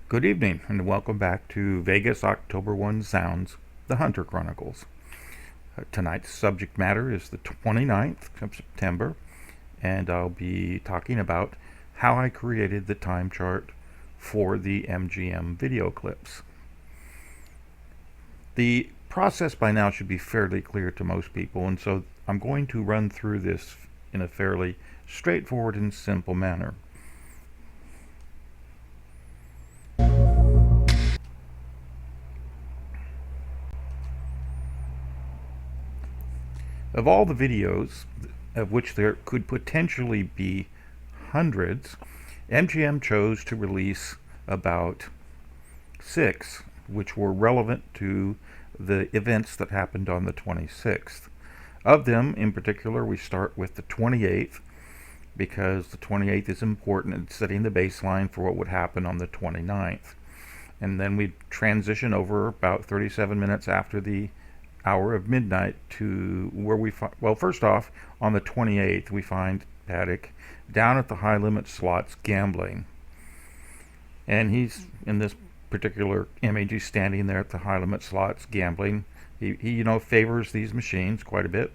Good evening, and welcome back to Vegas October 1 Sounds, the Hunter Chronicles. Tonight's subject matter is the 29th of September, and I'll be talking about how I created the time chart for the MGM video clips. The process by now should be fairly clear to most people, and so I'm going to run through this in a fairly straightforward and simple manner. Of all the videos, of which there could potentially be hundreds, MGM chose to release about 6, which were relevant to the events that happened on the 26th. Of them, in particular, we start with the 28th, because the 28th is important in setting the baseline for what would happen on the 29th. And then we transition over about 37 minutes after the hour of midnight to where we find, well, first off, on the 28th, we find Paddock down at the high limit slots gambling. And he's, in this particular image, he's standing there at the high limit slots gambling. He favors these machines quite a bit.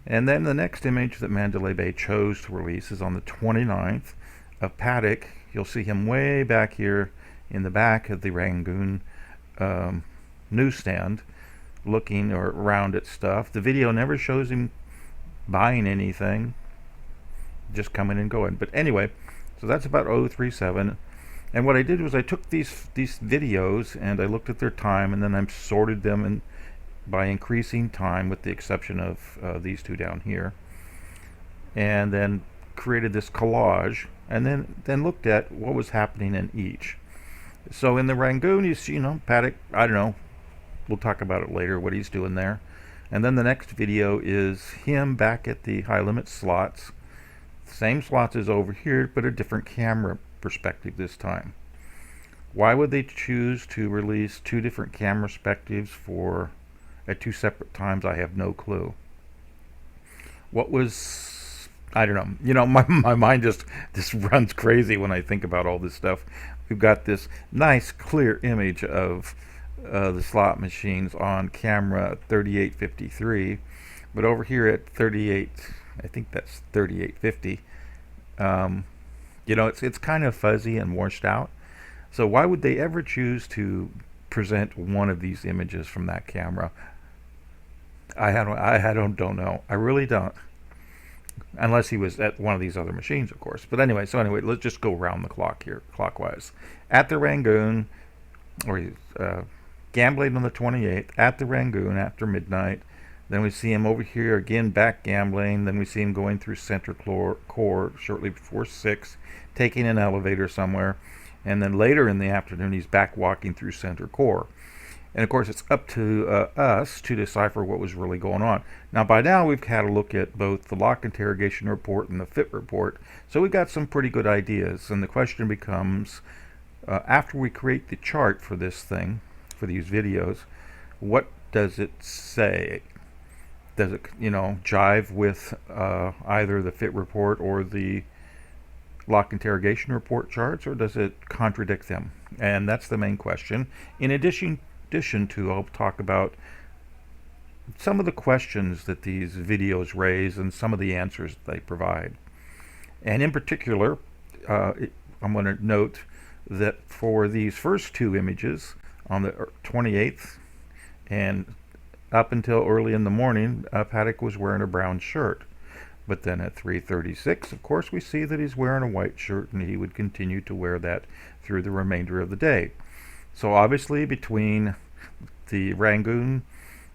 And then the next image that Mandalay Bay chose to release is on the 29th of Paddock. You'll see him way back here in the back of the Rangoon newsstand, looking or around at stuff. The video never shows him buying anything, just coming and going. But anyway, so that's about 037. And what I did was I took these videos and I looked at their time, and then I sorted them by increasing time, with the exception of these two down here, and then created this collage, and then looked at what was happening in each. So in the Rangoon, you see, Paddock, I don't know, we'll talk about it later, what he's doing there. And then the next video is him back at the high limit slots. Same slots as over here, but a different camera perspective this time. Why would they choose to release two different camera perspectives at two separate times? I have no clue. What was, I don't know. My mind just runs crazy when I think about all this stuff. We've got this nice clear image of the slot machines on camera 3853, but over here at 38, I think that's 3850, it's kind of fuzzy and washed out. So why would they ever choose to present one of these images from that camera? I don't know. I really don't. Unless he was at one of these other machines, of course. But anyway, let's just go around the clock here, clockwise. At the Rangoon, or gambling on the 28th, at the Rangoon after midnight. Then we see him over here again, back gambling. Then we see him going through Center Core shortly before 6, taking an elevator somewhere. And then later in the afternoon, he's back walking through Center Core. And of course, it's up to us to decipher what was really going on. Now, by now, we've had a look at both the lock interrogation report and the fit report. So we've got some pretty good ideas. And the question becomes, after we create the chart for this thing, for these videos, what does it say? Does it, jive with either the fit report or the lock interrogation report charts, or does it contradict them? And that's the main question. In addition to, I'll talk about some of the questions that these videos raise and some of the answers they provide. And in particular, I'm going to note that for these first two images, on the 28th and up until early in the morning, Paddock was wearing a brown shirt. But then at 3:36, of course, we see that he's wearing a white shirt, and he would continue to wear that through the remainder of the day. So obviously, between the Rangoon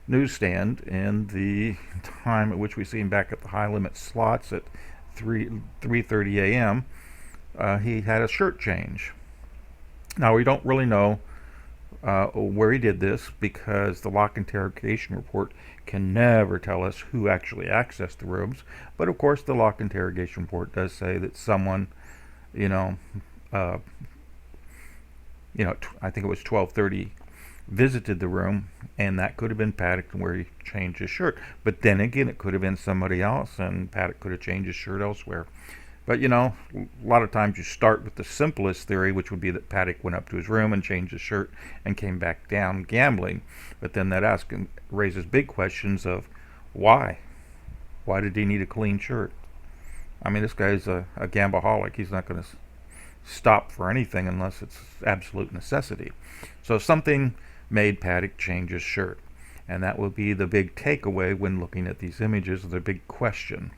newsstand and the time at which we see him back at the high limit slots at 3:30 a.m., he had a shirt change. Now, we don't really know where he did this, because the lock interrogation report can never tell us who actually accessed the rooms. But of course, the lock interrogation report does say that someone, I think it was 12:30, visited the room, and that could have been Paddock, where he changed his shirt. But then again, it could have been somebody else, and Paddock could have changed his shirt elsewhere. But you know, a lot of times you start with the simplest theory, which would be that Paddock went up to his room and changed his shirt and came back down gambling. But then that raises big questions of why? Why did he need a clean shirt? I mean, this guy's a gambaholic. He's not going to stop for anything unless it's absolute necessity. So something made Paddock change his shirt. And that will be the big takeaway when looking at these images, the big question.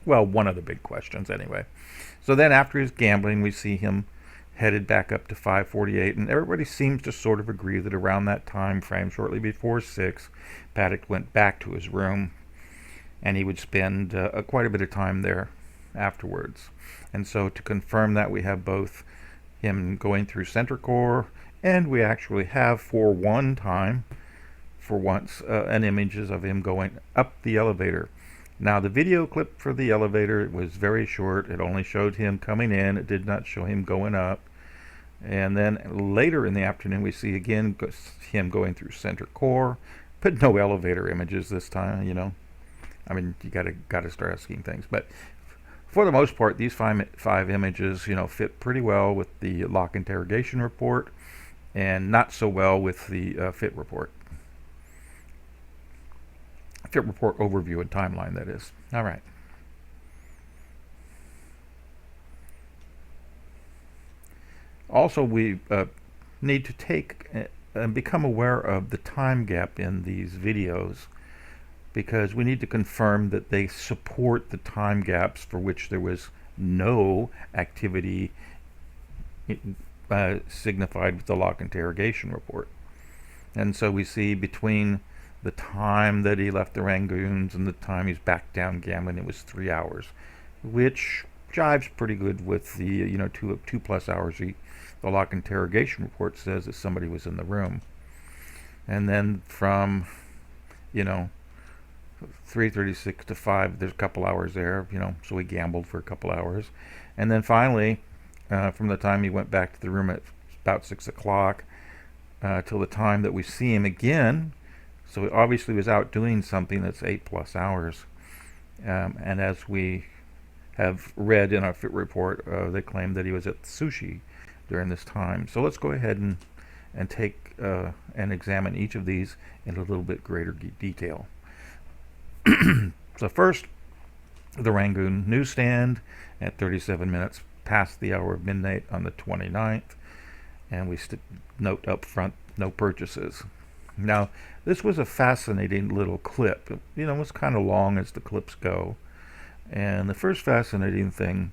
Well, one of the big questions anyway. So then after his gambling, we see him headed back up to 548, and everybody seems to sort of agree that around that time frame, shortly before 6, Paddock went back to his room, and he would spend quite a bit of time there afterwards. And so to confirm that, we have both him going through center core, and we actually have for once, an images of him going up the elevator. Now the video clip for the elevator was very short. It only showed him coming in. It did not show him going up. And then later in the afternoon we see again him going through center core, but no elevator images this time, you know. I mean, you gotta start asking things. But for the most part, these five images, you know, fit pretty well with the lock interrogation report, and not so well with the fit report. Fit report overview and timeline, that is. All right. Also, we need to take and become aware of the time gap in these videos, because we need to confirm that they support the time gaps for which there was no activity signified with the lock interrogation report. And so we see between the time that he left the Rangoons and the time he's back down gambling, it was 3 hours, which jives pretty good with the, you know, two plus hours the lock interrogation report says that somebody was in the room. And then from, you know, 3:36 to 5, there's a couple hours there, you know, so he gambled for a couple hours. And then finally, from the time he went back to the room at about 6 o'clock till the time that we see him again, so he obviously was out doing something that's 8+ hours. And as we have read in our fit report, they claim that he was at sushi during this time. So let's go ahead and take and examine each of these in a little bit greater detail. So first, the Rangoon newsstand at 37 minutes past the hour of midnight on the 29th. And we note up front, no purchases. Now, this was a fascinating little clip. You know, it's kind of long as the clips go. And the first fascinating thing,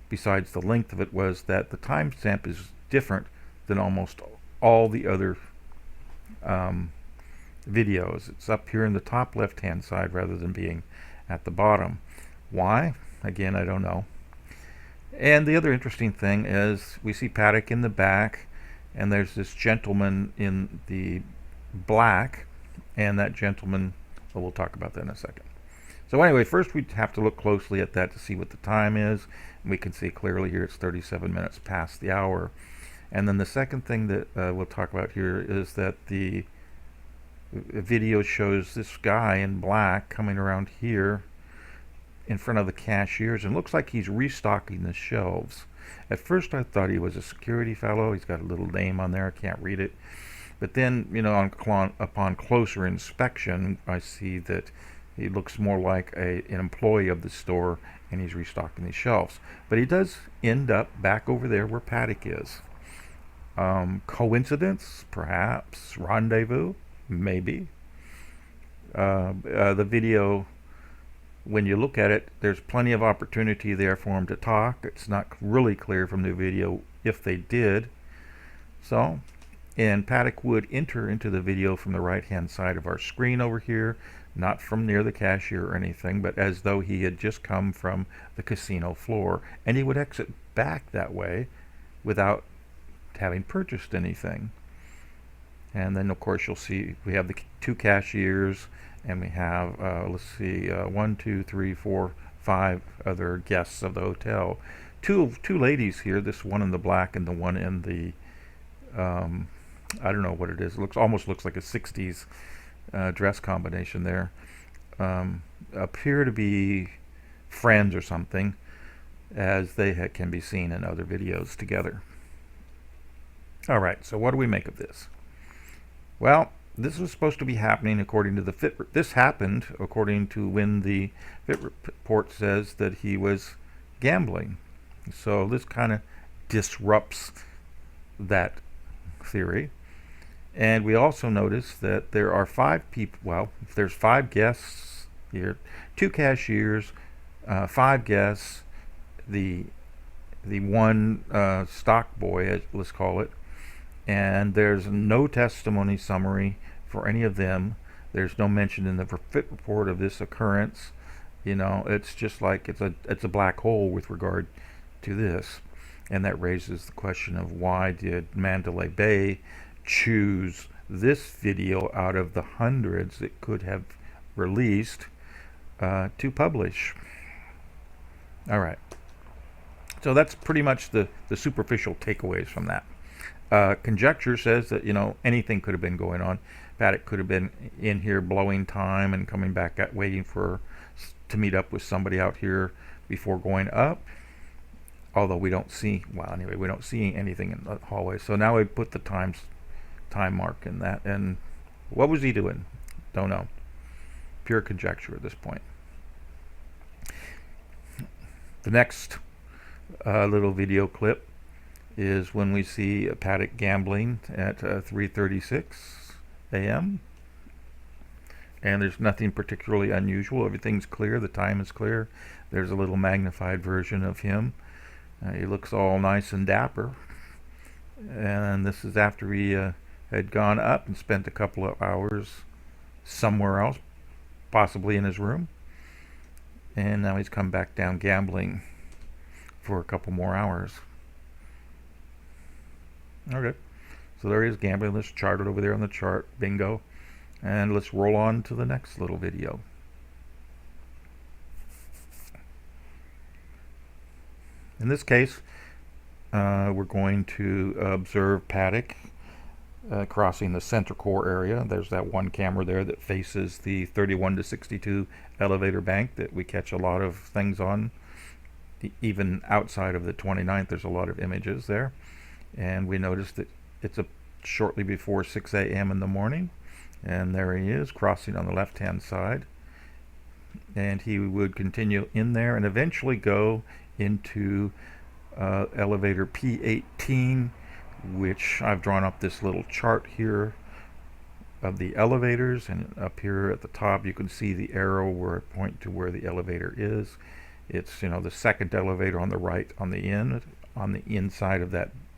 besides the length of it, was that the timestamp is different than almost all the other videos. It's up here in the top left-hand side rather than being at the bottom. Why? Again, I don't know. And the other interesting thing is we see Paddock in the back, and there's this gentleman in the black, and that gentleman, well, we'll talk about that in a second. So anyway, first we have to look closely at that to see what the time is. And we can see clearly here it's 37 minutes past the hour. And then the second thing that we'll talk about here is that the video shows this guy in black coming around here in front of the cashiers, and looks like he's restocking the shelves. At first I thought he was a security fellow. He's got a little name on there, I can't read it. But then, you know, upon closer inspection, I see that he looks more like an employee of the store, and he's restocking these shelves. But he does end up back over there where Paddock is. Coincidence? Perhaps. Rendezvous? Maybe. The video, when you look at it, there's plenty of opportunity there for him to talk. It's not really clear from the video if they did. So, and Paddock would enter into the video from the right-hand side of our screen over here, not from near the cashier or anything, but as though he had just come from the casino floor, and he would exit back that way without having purchased anything. And then, of course, you'll see we have the two cashiers, and we have, let's see, 1, 2, 3, 4, 5 other guests of the hotel. Two ladies here, this one in the black and the one in the, I don't know what it is. It almost looks like a 60s dress combination there. Appear to be friends or something, as they can be seen in other videos together. All right, so what do we make of this? Well, this was supposed to be happening according to the FIT. This happened according to when the FIT report says that he was gambling. So this kind of disrupts that theory. And we also notice that there are 5 people. Well, if there's 5 guests here, 2 cashiers, 5 guests, the one stock boy, let's call it, and there's no testimony summary for any of them. There's no mention in the FIT report of this occurrence. You know, it's just like it's a black hole with regard to this, and that raises the question of why did Mandalay Bay choose this video out of the hundreds it could have released to publish. All right, so that's pretty much the superficial takeaways from that. Conjecture says that, you know, anything could have been going on. Paddock could have been in here blowing time and coming back out, waiting to meet up with somebody out here before going up. Although we don't see, well, anyway, we don't see anything in the hallway. So now we put the time mark in that. And what was he doing? Don't know. Pure conjecture at this point. The next little video clip is when we see Paddock gambling at 3:36 a.m. And there's nothing particularly unusual. Everything's clear. The time is clear. There's a little magnified version of him. He looks all nice and dapper. And this is after he had gone up and spent a couple of hours somewhere else, possibly in his room. And now he's come back down gambling for a couple more hours. Okay, so there he is gambling. Let's chart it over there on the chart. Bingo. And let's roll on to the next little video. In this case, we're going to observe Paddock crossing the center core area. There's that one camera there that faces the 31 to 62 elevator bank that we catch a lot of things on. Even outside of the 29th, there's a lot of images there. And we notice that it's shortly before 6 a.m. in the morning. And there he is, crossing on the left-hand side. And he would continue in there and eventually go into Elevator P18, which I've drawn up this little chart here of the elevators. And up here at the top, you can see the arrow where it points to where the elevator is. It's, you know, the second elevator on the right on the inside of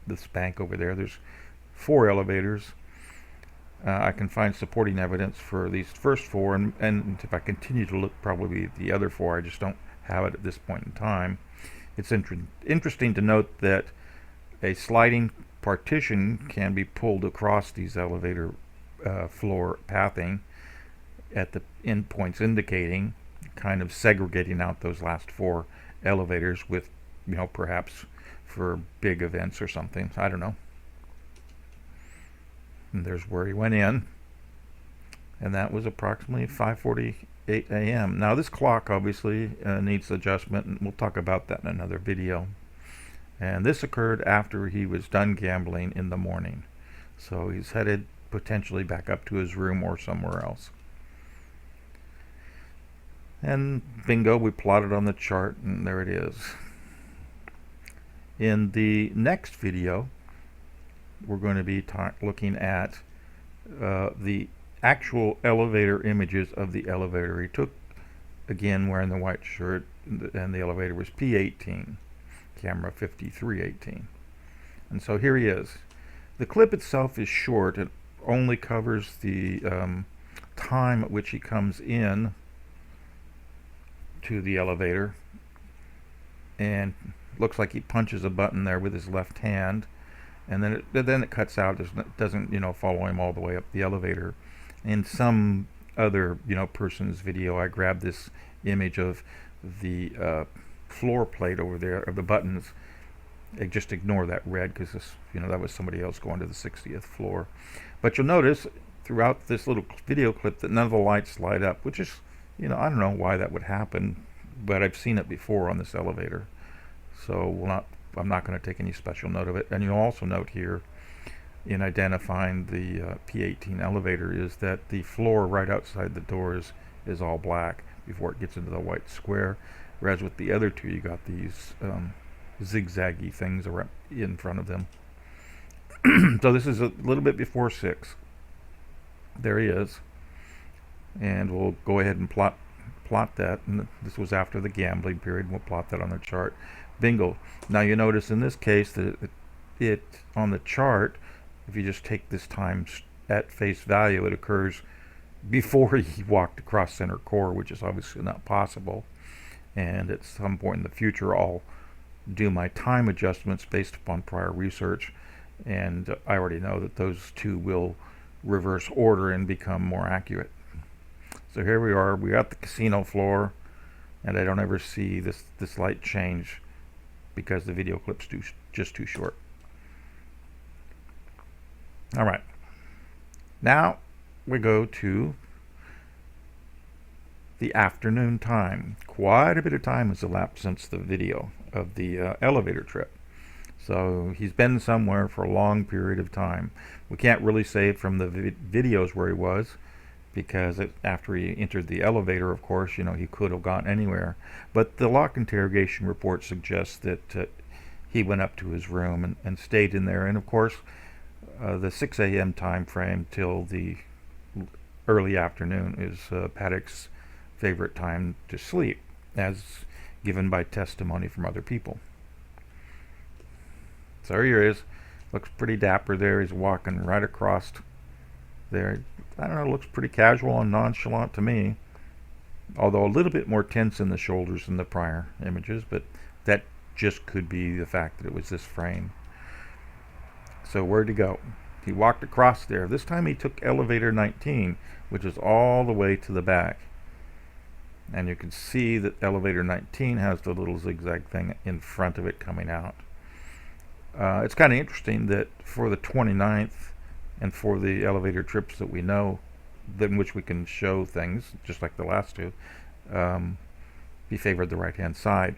this bank over there. There's 4 elevators. I can find supporting evidence for these first 4, and if I continue to look, probably the other 4. I just don't have it at this point in time. It's interesting to note that a sliding partition can be pulled across these elevator floor pathing at the endpoints, indicating, kind of segregating out those last 4 elevators with, you know, perhaps for big events or something. I don't know. And there's where he went in, and that was approximately 5:48 a.m. Now this clock obviously needs adjustment, and we'll talk about that in another video. And this occurred after he was done gambling in the morning, so he's headed potentially back up to his room or somewhere else. And bingo, we plotted on the chart, and there it is. In the next video, we're going to be looking at the actual elevator images of the elevator he took, again wearing the white shirt, and the elevator was P18, camera 5318. And so here he is. The clip itself is short. It only covers the time at which he comes in to the elevator, and looks like he punches a button there with his left hand, and then it cuts out. It doesn't, you know, follow him all the way up the elevator. In some other, you know, person's video, I grabbed this image of the floor plate over there of the buttons. Just ignore that red, because this, you know, that was somebody else going to the 60th floor. But you'll notice throughout this little video clip that none of the lights light up, which is, you know, I don't know why that would happen. but I've seen it before on this elevator, so I'm not going to take any special note of it. And you'll also note here in identifying the P18 elevator is that the floor right outside the doors is all black before it gets into the white square, whereas with the other two you got these zigzaggy things around in front of them. So this is a little bit before 6. There he is, and we'll go ahead and plot that. And this was after the gambling period. We'll plot that on the chart. Bingo. Now you notice in this case that it on the chart, if you just take this time at face value, it occurs before he walked across center core, which is obviously not possible. And at some point in the future, I'll do my time adjustments based upon prior research, and I already know that those two will reverse order and become more accurate. So here we are. We got the casino floor, and I don't ever see this light change because the video clip's just too short. All right. Now we go to the afternoon time. Quite a bit of time has elapsed since the video of the elevator trip. So he's been somewhere for a long period of time. We can't really say from the videos where he was, because after he entered the elevator, of course, he could have gone anywhere. But the lock interrogation report suggests that he went up to his room and stayed in there. And of course, the 6 a.m. time frame till the early afternoon is Paddock's favorite time to sleep, as given by testimony from other people. So here he is. Looks pretty dapper there. He's walking right across there. I don't know, looks pretty casual and nonchalant to me, although a little bit more tense in the shoulders than the prior images, but that just could be the fact that it was this frame. So where'd he go? He walked across there. This time he took elevator 19, which is all the way to the back. And you can see that elevator 19 has the little zigzag thing in front of it coming out. It's kind of interesting that for the 29th and for the elevator trips that we know, in which we can show things, just like the last two, he favored the right-hand side.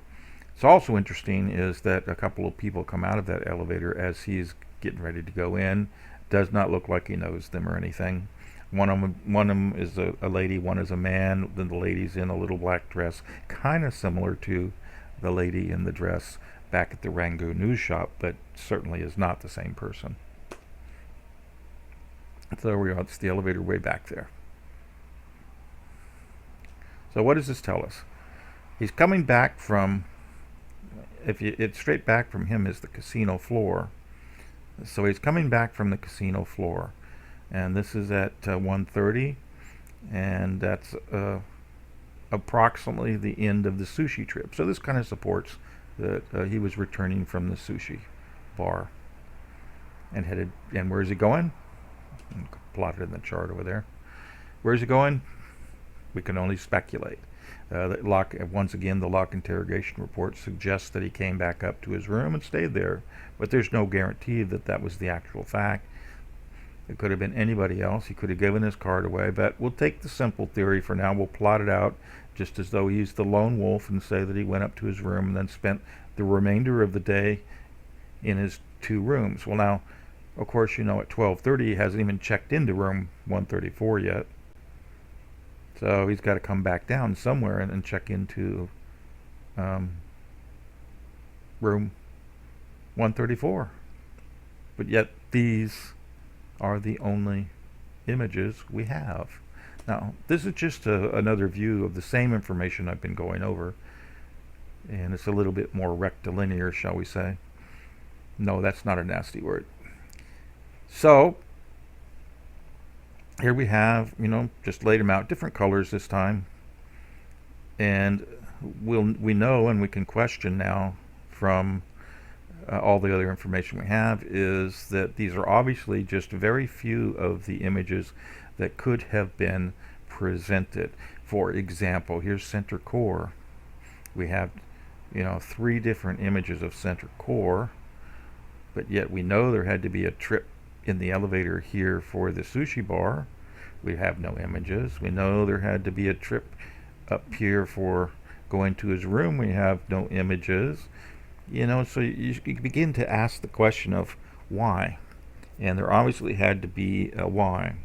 It's also interesting is that a couple of people come out of that elevator as he's getting ready to go in. Does not look like he knows them or anything. One of them is a lady, one is a man. Then the lady's in a little black dress, kind of similar to the lady in the dress back at the Rangoon news shop, but certainly is not the same person. So there we are. It's the elevator way back there. So what does this tell us? He's coming back from, it's straight back from him is the casino floor. So he's coming back from the casino floor, and this is at 1:30, and that's approximately the end of the sushi trip. So this kind of supports that he was returning from the sushi bar and headed. And where is he going? Plotted in the chart over there. Where is he going? We can only speculate. Once again, the lock interrogation report suggests that he came back up to his room and stayed there, but there's no guarantee that that was the actual fact. It could have been anybody else. He could have given his card away, but we'll take the simple theory for now. We'll plot it out just as though he's the lone wolf and say that he went up to his room and then spent the remainder of the day in his two rooms. Well, now, of course, at 12:30 he hasn't even checked into room 134 yet. So he's got to come back down somewhere and check into room 134. But yet these are the only images we have. Now, this is just another view of the same information I've been going over. And it's a little bit more rectilinear, shall we say. No, that's not a nasty word. So here we have, just laid them out, different colors this time. And we know, and we can question now from all the other information we have, is that these are obviously just very few of the images that could have been presented. For example, here's center core. We have, 3 different images of center core, but yet we know there had to be a trip in the elevator here for the sushi bar. We have no images. We know there had to be a trip up here for Go into his room, we have no images. So you begin to ask the question of why. And there obviously had to be a why.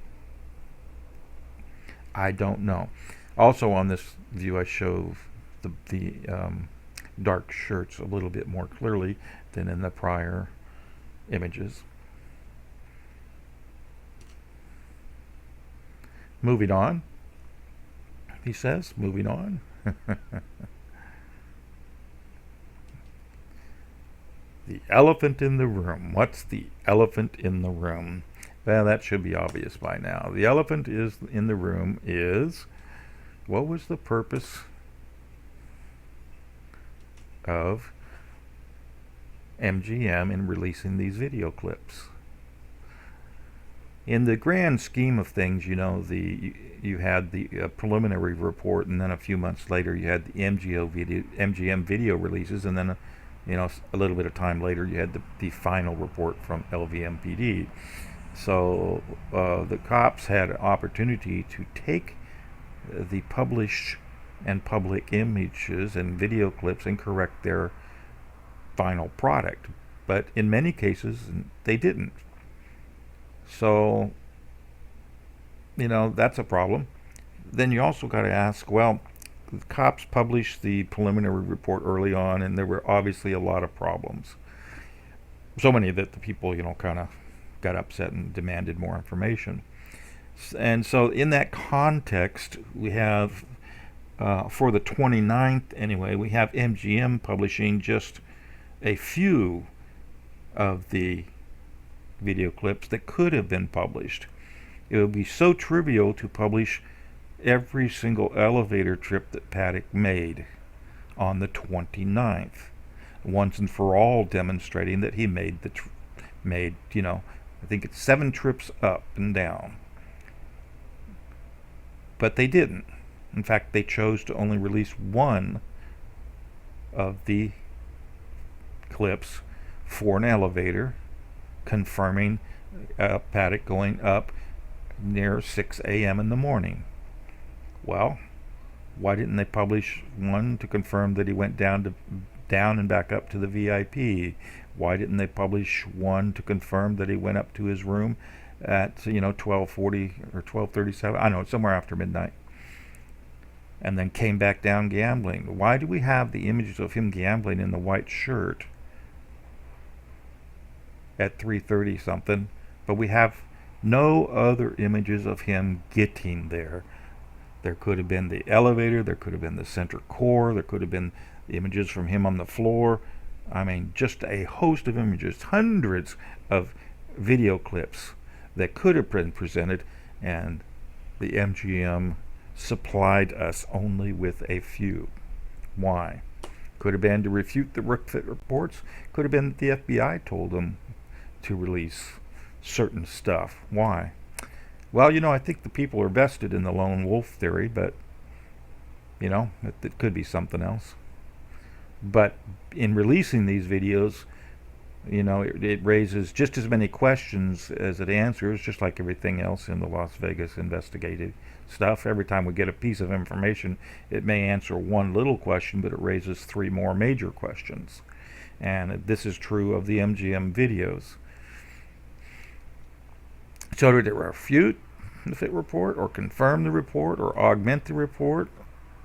I don't know. Also on this view, I show the dark shirts a little bit more clearly than in the prior images. Moving on, he says, moving on. The elephant in the room. What's the elephant in the room? Well, that should be obvious by now. The elephant in the room is, what was the purpose of MGM in releasing these video clips? In the grand scheme of things, you had the preliminary report, and then a few months later you had the MGM video releases, and then a little bit of time later you had the final report from LVMPD. So the cops had an opportunity to take the published and public images and video clips and correct their final product, but in many cases they didn't. So that's a problem. Then you also got to ask, well, the cops published the preliminary report early on, and there were obviously a lot of problems. So many that the people, kind of got upset and demanded more information. And so in that context, we have, for the 29th anyway, we have MGM publishing just a few of the video clips that could have been published. It would be so trivial to publish every single elevator trip that Paddock made on the 29th, once and for all, demonstrating that he made I think it's 7 trips up and down. But they didn't. In fact, they chose to only release one of the clips for an elevator, confirming Paddock going up near 6 a.m. in the morning. Well, why didn't they publish one to confirm that he went down and back up to the VIP? Why didn't they publish one to confirm that he went up to his room at 12:40 or 12:37? I don't know, somewhere after midnight, and then came back down gambling? Why do we have the images of him gambling in the white shirt at 3:30 something, but we have no other images of him getting there? There could have been the elevator, there could have been the center core, there could have been images from him on the floor. I mean, just a host of images, hundreds of video clips that could have been presented, and the MGM supplied us only with a few. Why? Could have been to refute the fit reports. Could have been that the FBI told them to release certain stuff. Why? Well, I think the people are vested in the lone wolf theory, but it could be something else. But in releasing these videos, it raises just as many questions as it answers, just like everything else in the Las Vegas investigative stuff. Every time we get a piece of information, it may answer one little question, but it raises 3 more major questions. And this is true of the MGM videos. So did it refute the fit report, or confirm the report, or augment the report,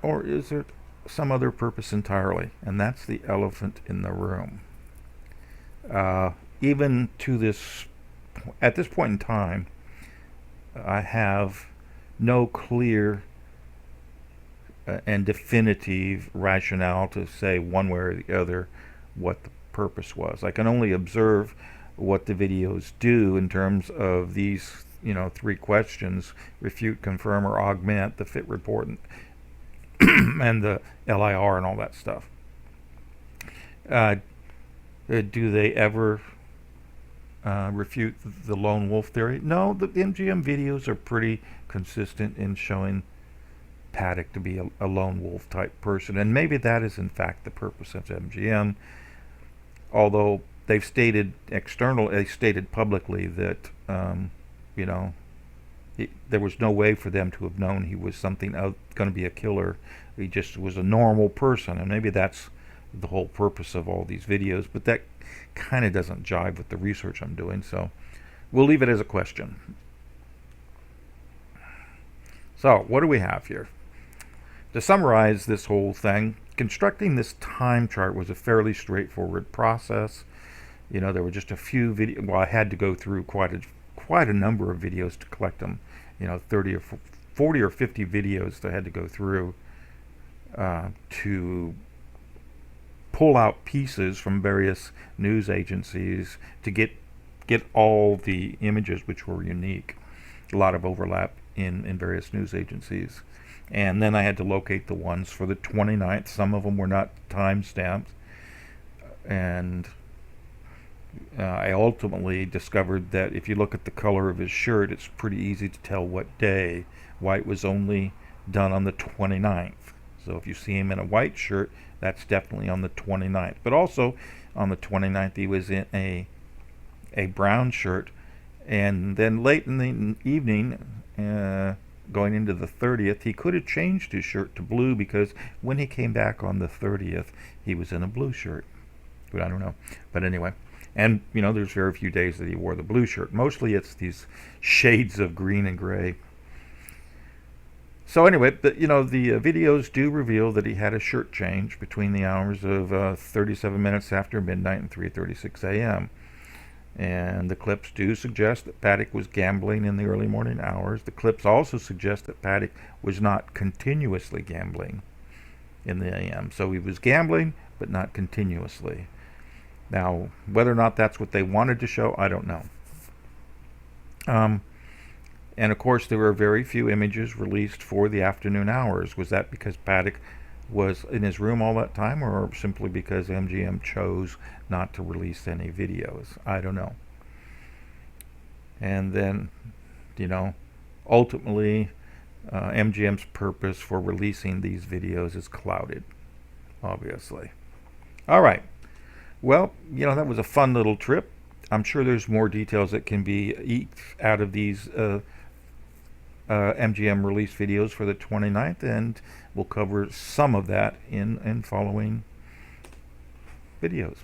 or is it some other purpose entirely? And that's the elephant in the room. Even at this point in time, I have no clear and definitive rationale to say one way or the other what the purpose was. I can only observe what the videos do in terms of these 3 questions: refute, confirm, or augment the fit report and the LIR and all that stuff. Do they ever refute the lone wolf theory? No, the MGM videos are pretty consistent in showing Paddock to be a lone wolf type person, and maybe that is in fact the purpose of MGM. Although they stated publicly that There was no way for them to have known he was something going to be a killer. He just was a normal person, and maybe that's the whole purpose of all these videos, but that kind of doesn't jive with the research I'm doing, so we'll leave it as a question. So, what do we have here? To summarize this whole thing, constructing this time chart was a fairly straightforward process. You know, there were just a few videos. Well, I had to go through quite a number of videos to collect them. You know, 30 or 40 or 50 videos that I had to go through to pull out pieces from various news agencies to get all the images, which were unique. A lot of overlap in various news agencies. And then I had to locate the ones for the 29th. Some of them were not time stamped. And I ultimately discovered that if you look at the color of his shirt, it's pretty easy to tell what day. White was only done on the 29th. So if you see him in a white shirt, that's definitely on the 29th. But also on the 29th, he was in a brown shirt. And then late in the evening, going into the 30th, he could have changed his shirt to blue, because when he came back on the 30th, he was in a blue shirt. But I don't know. But anyway. And, you know, there's very few days that he wore the blue shirt. Mostly it's these shades of green and gray. So anyway, the videos do reveal that he had a shirt change between the hours of 37 minutes after midnight and 3:36 a.m. And the clips do suggest that Paddock was gambling in the early morning hours. The clips also suggest that Paddock was not continuously gambling in the a.m. So he was gambling, but not continuously. Now, whether or not that's what they wanted to show, I don't know. And of course, there were very few images released for the afternoon hours. Was that because Paddock was in his room all that time, or simply because MGM chose not to release any videos? I don't know. And then, you know, ultimately, MGM's purpose for releasing these videos is clouded, obviously. All right. Well, you know, that was a fun little trip. I'm sure there's more details that can be eked out of these MGM release videos for the 29th, and we'll cover some of that in following videos.